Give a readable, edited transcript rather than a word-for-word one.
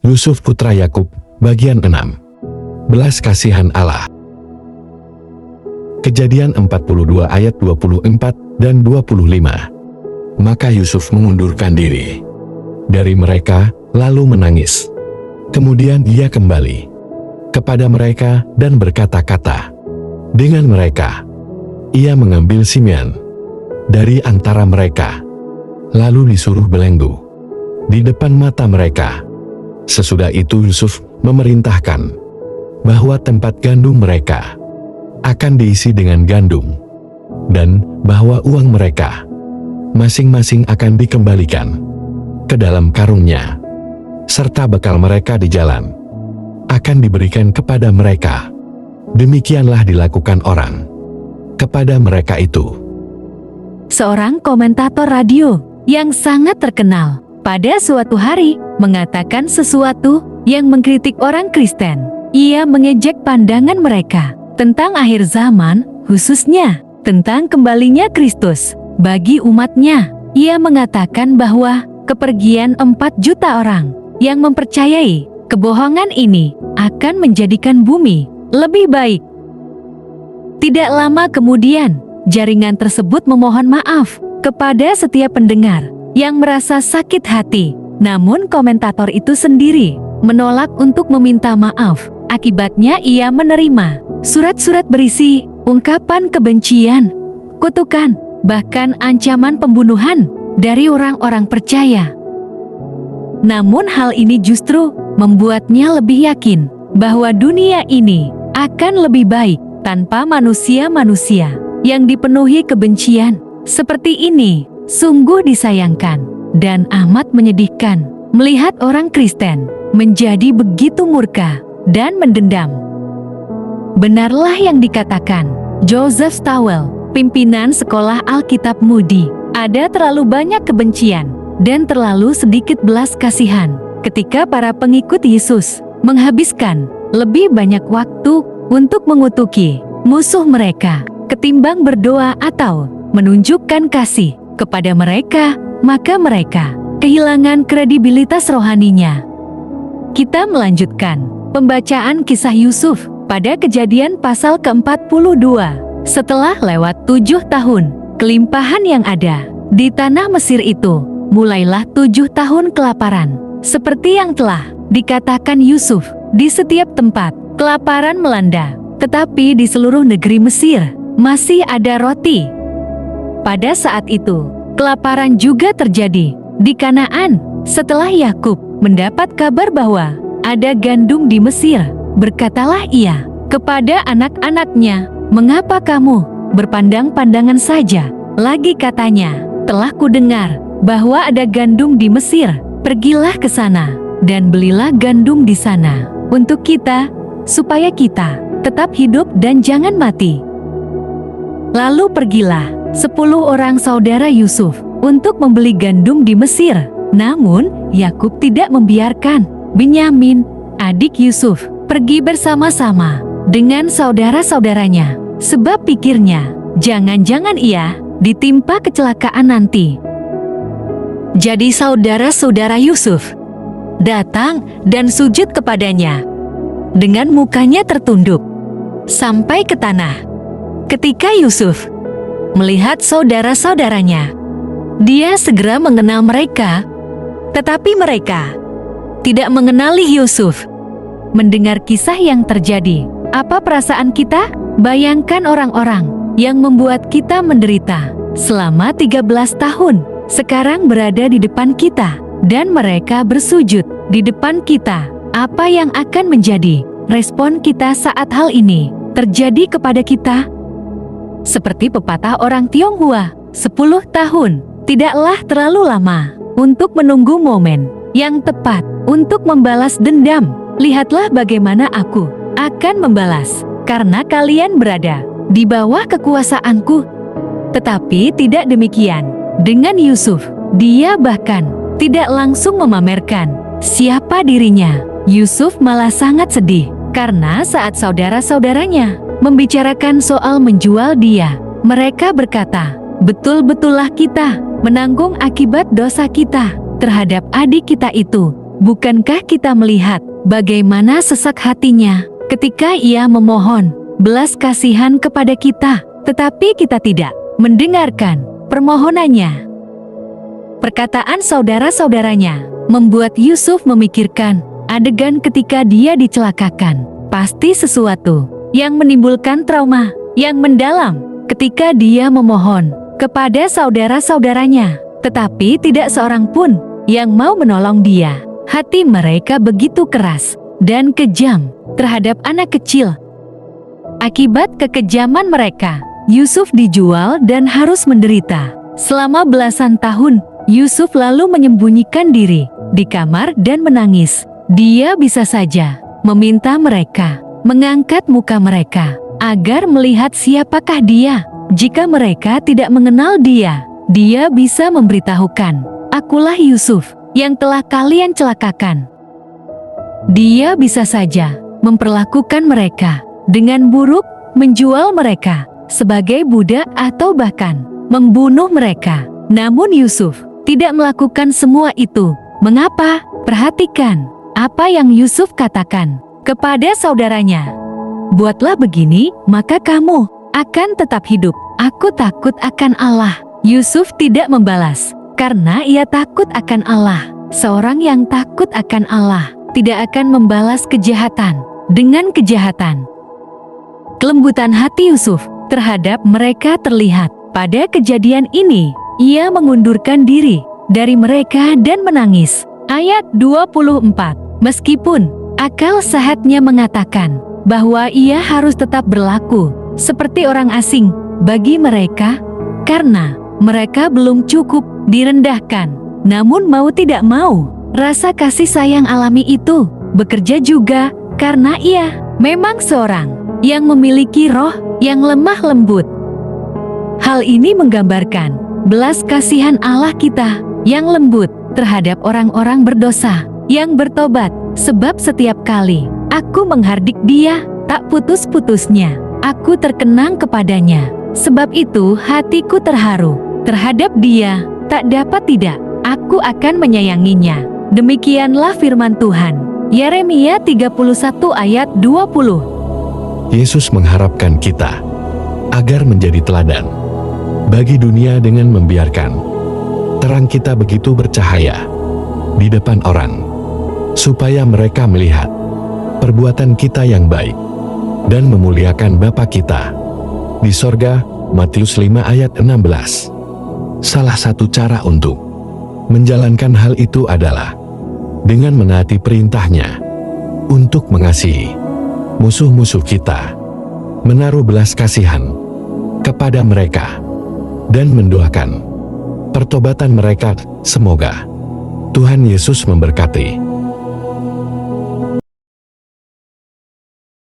Yusuf putra Yakub, bagian 6. Belas kasihan Allah. Kejadian 42 ayat 24 dan 25. Maka Yusuf mengundurkan diri dari mereka, lalu menangis. Kemudian ia kembali kepada mereka dan berkata-kata dengan mereka. Ia mengambil Simeon dari antara mereka, lalu disuruh belenggu di depan mata mereka. Sesudah itu Yusuf memerintahkan bahwa tempat gandum mereka akan diisi dengan gandum, dan bahwa uang mereka masing-masing akan dikembalikan ke dalam karungnya, serta bekal mereka di jalan akan diberikan kepada mereka. Demikianlah dilakukan orang kepada mereka itu. Seorang komentator radio yang sangat terkenal pada suatu hari mengatakan sesuatu yang mengkritik orang Kristen. Ia mengejek pandangan mereka tentang akhir zaman, khususnya tentang kembalinya Kristus bagi umatnya. Ia mengatakan bahwa kepergian 4 juta orang yang mempercayai kebohongan ini akan menjadikan bumi lebih baik. Tidak lama kemudian, jaringan tersebut memohon maaf kepada setiap pendengar yang merasa sakit hati. Namun komentator itu sendiri menolak untuk meminta maaf. Akibatnya ia menerima surat-surat berisi ungkapan kebencian, kutukan, bahkan ancaman pembunuhan dari orang-orang percaya. Namun hal ini justru membuatnya lebih yakin bahwa dunia ini akan lebih baik tanpa manusia-manusia yang dipenuhi kebencian seperti ini. Sungguh disayangkan dan amat menyedihkan melihat orang Kristen menjadi begitu murka dan mendendam. Benarlah yang dikatakan Joseph Stowell, pimpinan sekolah Alkitab Moody, ada terlalu banyak kebencian dan terlalu sedikit belas kasihan ketika para pengikut Yesus menghabiskan lebih banyak waktu untuk mengutuki musuh mereka ketimbang berdoa atau menunjukkan kasih kepada mereka, maka mereka kehilangan kredibilitas rohaninya. Kita melanjutkan pembacaan kisah Yusuf pada Kejadian pasal ke-42. Setelah lewat 7 tahun kelimpahan yang ada di tanah Mesir itu, mulailah 7 tahun kelaparan. Seperti yang telah dikatakan Yusuf, di setiap tempat kelaparan melanda, tetapi di seluruh negeri Mesir masih ada roti. Pada saat itu, kelaparan juga terjadi di Kanaan. Setelah Yakub mendapat kabar bahwa ada gandum di Mesir, berkatalah ia kepada anak-anaknya, "Mengapa kamu berpandang-pandangan saja? Lagi," katanya, "telah kudengar bahwa ada gandum di Mesir. Pergilah ke sana dan belilah gandum di sana untuk kita, supaya kita tetap hidup dan jangan mati." Lalu pergilah 10 orang saudara Yusuf untuk membeli gandum di Mesir. Namun Yakub tidak membiarkan Binyamin, adik Yusuf, pergi bersama-sama dengan saudara-saudaranya, sebab pikirnya, jangan-jangan ia ditimpa kecelakaan nanti. Jadi saudara-saudara Yusuf datang dan sujud kepadanya dengan mukanya tertunduk sampai ke tanah. Ketika Yusuf melihat saudara-saudaranya, dia segera mengenal mereka, tetapi mereka tidak mengenali Yusuf. Mendengar kisah yang terjadi, apa perasaan kita? Bayangkan orang-orang yang membuat kita menderita selama 13 tahun, sekarang berada di depan kita, dan mereka bersujud di depan kita. Apa yang akan menjadi respon kita saat hal ini terjadi kepada kita? Seperti pepatah orang Tionghoa, 10 tahun tidaklah terlalu lama untuk menunggu momen yang tepat untuk membalas dendam. Lihatlah bagaimana aku akan membalas, karena kalian berada di bawah kekuasaanku. Tetapi tidak demikian dengan Yusuf. Dia bahkan tidak langsung memamerkan siapa dirinya. Yusuf malah sangat sedih karena saat saudara-saudaranya membicarakan soal menjual dia, mereka berkata, "Betul-betullah kita menanggung akibat dosa kita terhadap adik kita itu." Bukankah kita melihat bagaimana sesak hatinya ketika ia memohon belas kasihan kepada kita, tetapi kita tidak mendengarkan permohonannya? Perkataan saudara-saudaranya membuat Yusuf memikirkan adegan ketika dia dicelakakan. Pasti sesuatu yang menimbulkan trauma yang mendalam ketika dia memohon kepada saudara-saudaranya, tetapi tidak seorang pun yang mau menolong dia. Hati mereka begitu keras dan kejam terhadap anak kecil. Akibat kekejaman mereka, Yusuf dijual dan harus menderita. Selama belasan tahun, Yusuf lalu menyembunyikan diri di kamar dan menangis. Dia bisa saja meminta mereka mengangkat muka mereka agar melihat siapakah dia. Jika mereka tidak mengenal dia, dia bisa memberitahukan, "Akulah Yusuf yang telah kalian celakakan." Dia bisa saja memperlakukan mereka dengan buruk, menjual mereka sebagai budak atau bahkan membunuh mereka. Namun Yusuf tidak melakukan semua itu. Mengapa? Perhatikan apa yang Yusuf katakan kepada saudaranya. "Buatlah begini, maka kamu akan tetap hidup. Aku takut akan Allah." Yusuf tidak membalas karena ia takut akan Allah. Seorang yang takut akan Allah tidak akan membalas kejahatan dengan kejahatan. Kelembutan hati Yusuf terhadap mereka terlihat. Pada kejadian ini, ia mengundurkan diri dari mereka dan menangis. Ayat 24. Meskipun akal sehatnya mengatakan bahwa ia harus tetap berlaku seperti orang asing bagi mereka karena mereka belum cukup direndahkan. Namun mau tidak mau, rasa kasih sayang alami itu bekerja juga karena ia memang seorang yang memiliki roh yang lemah lembut. Hal ini menggambarkan belas kasihan Allah kita yang lembut terhadap orang-orang berdosa yang bertobat. Sebab setiap kali aku menghardik dia, tak putus-putusnya aku terkenang kepadanya. Sebab itu hatiku terharu terhadap dia, tak dapat tidak aku akan menyayanginya. Demikianlah firman Tuhan. Yeremia 31 ayat 20. Yesus mengharapkan kita agar menjadi teladan bagi dunia dengan membiarkan terang kita begitu bercahaya di depan orang, supaya mereka melihat perbuatan kita yang baik dan memuliakan Bapa kita di sorga. Matius 5 ayat 16. Salah satu cara untuk menjalankan hal itu adalah dengan menaati perintahnya untuk mengasihi musuh-musuh kita, menaruh belas kasihan kepada mereka, dan mendoakan pertobatan mereka. Semoga Tuhan Yesus memberkati.